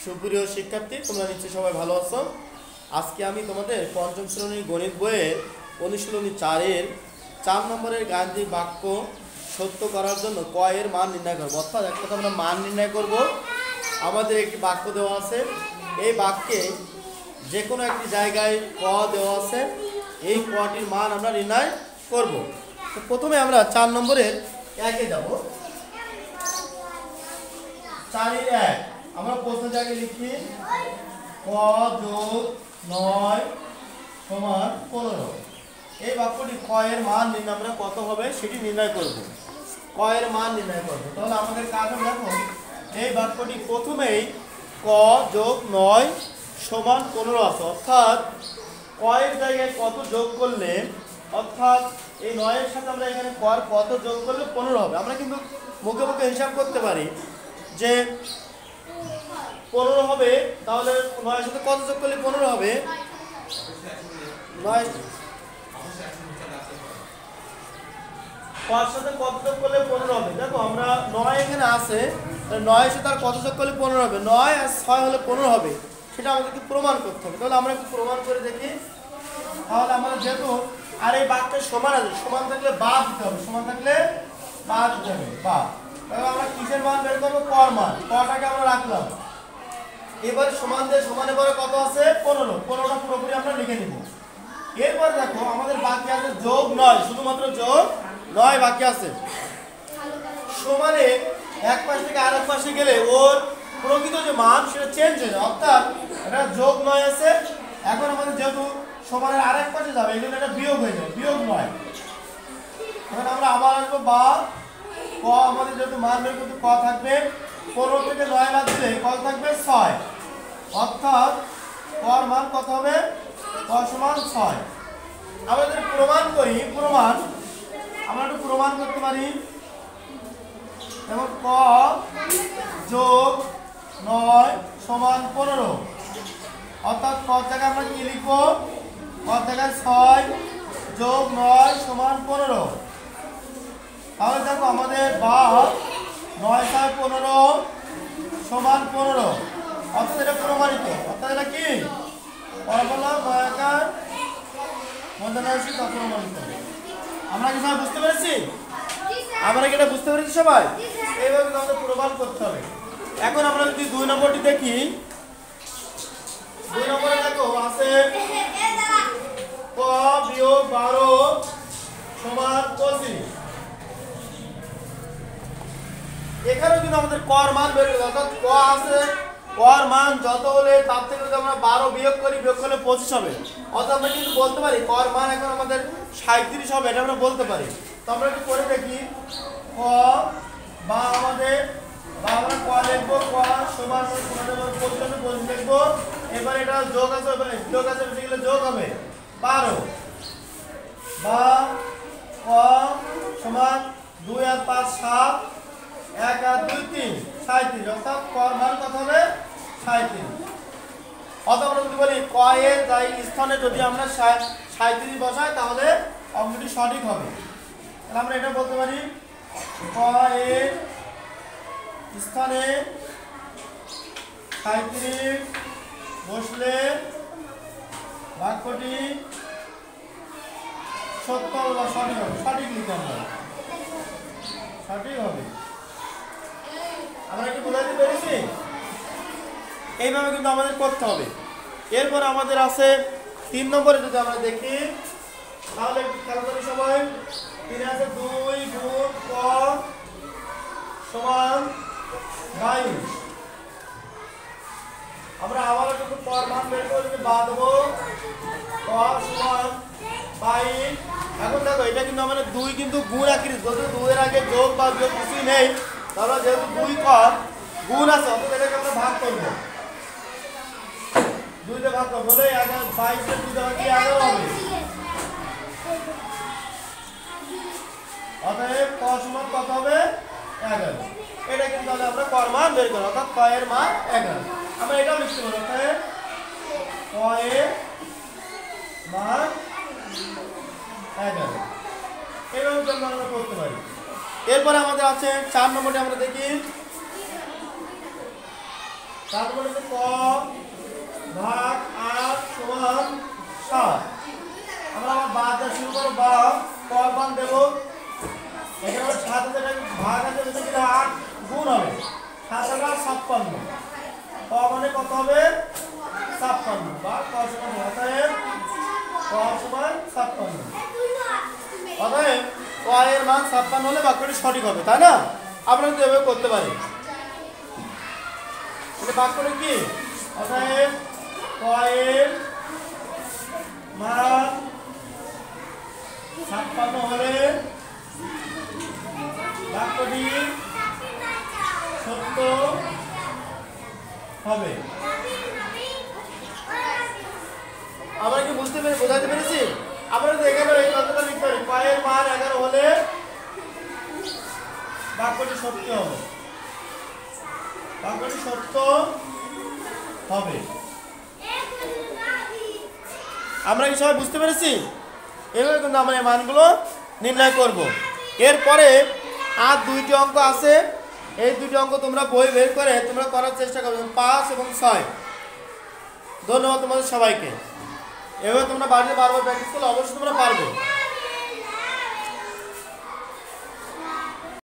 সুপ্রিয় শিক্ষার্থী, তোমরা নিশ্চয়ই সবাই ভালো আছো। আজকে আমি তোমাদের পঞ্চম শ্রেণীর গণিত বইয়ের অনুশীলনী 4-এর 4 নম্বরের গাণিতিক বাক্য সত্য করার জন্য ক এর মান নির্ণয় করব। অর্থাৎ এক কথা আমরা মান নির্ণয় করব। আমাদের একটি বাক্য দেওয়া আছে, এই বাক্যে যে কোনো একটি জায়গায় ক দেওয়া আছে, এই কটির মান আমরা নির্ণয় করব। তো প্রথমে আমরা 4 নম্বরের 1-এ যাব। 4-এর 1 আমরা প্রশ্ন জায়গায় লিখি ক যোগ 9 সমান 15। এই বাক্যটি ক এর মান নির্ণয় আমরা কত হবে সেটি নির্ণয় করব। ক এর মান নির্ণয় করব, তাহলে আমাদের কাজ হবে দেখো এই বাক্যটি প্রথমেই ক যোগ 9 সমান 15 আছে। অর্থাৎ ক এর জায়গায় কত যোগ করলে, অর্থাৎ এই 9 এর সাথে আমরা এখানে কত যোগ করলে 15 হবে। আমরা কিন্তু মুখে মুখে হিসাব করতে পারি যে 15 হবে, তাহলে 9 এর সাথে কত যোগ করলে 15 হবে? 9 সাথে কত যোগ করলে 15 হবে? দেখো আমরা 9 এখানে আছে, 9 এর সাথে আর কত যোগ করলে 15 হবে? 9 আর 6 হলে 15 হবে, সেটা আমাদেরকে প্রমাণ করতে হবে। তাহলে আমরা একটু প্রমাণ করে দেখি। তাহলে আমাদের যেহেতু আর এই বাক্যের সমান আছে, সমান থাকলে বাদ দিতে হবে, সমান থাকলে বাদ দিতে হবে, বাদ। তাহলে আমরা কিসের মান বের করবো? কর মান। কটাকে আমরা রাখলাম, এবারে সমান দিয়ে সমানে পরে কত আছে? 15টা পুরোপুরি আমরা লিখে নিব। এরপর দেখো আমাদের বাকি আছে যোগ 9, শুধুমাত্র যোগ 9 বাকি আছে। সমানে এক পাশ থেকে আরেক পাশে গেলে ওর প্রকৃত যে মান সেটা চেঞ্জ হয়ে যায়। অর্থাৎ এটা যোগ 9 আছে, এখন আমাদের যেহেতু সমানের আরেক পাশে যাবে এই জন্য এটা বিয়োগ হয়ে যাবে, বিয়োগ 9। এখন আমরা আবার আসবো বা ক, আমাদের যেহেতু মান বের করতে ক থাকবে, 15 থেকে 9 বাদ দিলে কত থাকবে? 6। অর্থাৎ কর মান কত হবে? ক সমান 6। আমাদের প্রমাণ করি, প্রমাণ আমরা একটু প্রমাণ করতে পারি। যেমন ক যোগ 9 সমান 15। অর্থাৎ ক জায়গায় আমরা কি লিখবো? ক জায়গায় 6 যোগ 9 সমান 15। তাহলে দেখো আমাদের বা 9 6 15 সমান 15। অর্থাৎ এটা প্রমাণিত। অর্থাৎ এটা কি বললাম? 9 মধ্যনাশী প্রমাণিত। আমরা কি সবাই বুঝতে পেরেছি? আমরা কি এটা বুঝতে পেরেছি সবাই? এইভাবে আমাদের প্রমাণ করতে হবে। এখন আমরা যদি 2 নম্বরটি দেখি, 2 নম্বরে দেখো আছে ক বিয়োগ 12 সমান 25। এখানেও কিন্তু আমাদের কর মান বের করতে, অর্থাৎ ক আছে, কর মান যত হলে তার থেকে যদি আমরা 12 বিয়োগ করি, বিয়োগ করলে 25 হবে। অর্থাৎ আমরা কিন্তু বলতে পারি কর মান এখন আমাদের 37 হবে, এটা আমরা বলতে পারি। তো আমরা একটু করে দেখি ক বা আমাদের বা আমরা ক লিখবো, ক সমান 25 লিখবো। এবার এটা যোগ আছে, যোগ আছে, বেশি গেলে যোগ হবে 12। বা ক সমান 2 আর 5 7, 1 আর 2 3 37। অর্থাৎ কর মান কত হবে? 37। অথবা আমরা যদি বলি ক এর স্থানে যদি আমরা 37 বসাই তাহলে অঙ্কটি সঠিক হবে। তাহলে আমরা এটা বলতে পারি ক এর স্থানে 37 বসলে বাক্যটি সত্য বা সঠিক হবে। সঠিক লিখতে আমরা সঠিক হবে। আমরা কি বোঝাতে পেরেছি? এইভাবে কিন্তু আমাদের করতে হবে। এরপর আমাদের আছে 3 নম্বরে যদি আমরা দেখি, তাহলে খেয়াল করি সবাই। 3 আছে 2 গুণ ক সমান 22। আমরা আবার যদি কর মান বের করে বাদ দেবো, ক সমান 22। এখন দেখো এটা কিন্তু আমাদের 2 কিন্তু গুণ আকৃতি, যদি 2 এর আগে যোগ বা বিয়োগ কিছুই নেই, তাহলে যেহেতু 2 কর গুণ আছে, অর্থাৎ এটাকে আমরা ভাগ করবো, 2 দিয়ে ভাগ করবো, বলে 22 এর 2 দেওয়া কি 11 হবে। অতএব ক সমান কত হবে? 11। এটা কিন্তু তাহলে আমরা কর মান বের করবো, অর্থাৎ ক এর মান 11। আমরা এটাও লিখতে পারি, অর্থাৎ ক এর মান 11। এইভাবে আমরা করতে পারি। এরপরে আমাদের আছে 4 নম্বরটি আমরা দেখি তারপরে ক ভাগ 8 সমান 7। আমরা আবার বাদ দেওয়া শুরু করবো। বা ক মান দেবো এখানে আবার 7 আছে, ভাগ আছে, 8 গুণ হবে 7 আর 56। ক মানে কত হবে 56 বা ক সমান অতএব ক সমান 56। অতএব ক এর মান 56 হলে বাক্যটি সঠিক হবে, তাই না? আপনারা কিন্তু এভাবে করতে পারেন। তাহলে বাক্যটি কি? অতএব ক এর মান 56 হলে বাক্যটি সত্য হবে। আমরা কি বোঝাতে পেরেছি? আমরা তো এখানে এই কথাটা লিখতে পারি, ক এর মান 11 হলে বাক্যটি সত্য হবে, বাক্যটি সত্য হবে। আমরা কি সবাই বুঝতে পেরেছি? এভাবে কিন্তু আমরা এই মানগুলো নির্ণয় করব। এরপরে আর 2টি অঙ্ক আছে, এই 2টি অঙ্ক তোমরা বই বের করে তোমরা করার চেষ্টা করবে, 5 এবং 6। ধন্যবাদ তোমাদের সবাইকে। এভাবে তোমরা বাড়িতে বারবার প্র্যাকটিস করলে অবশ্যই তোমরা পারবে।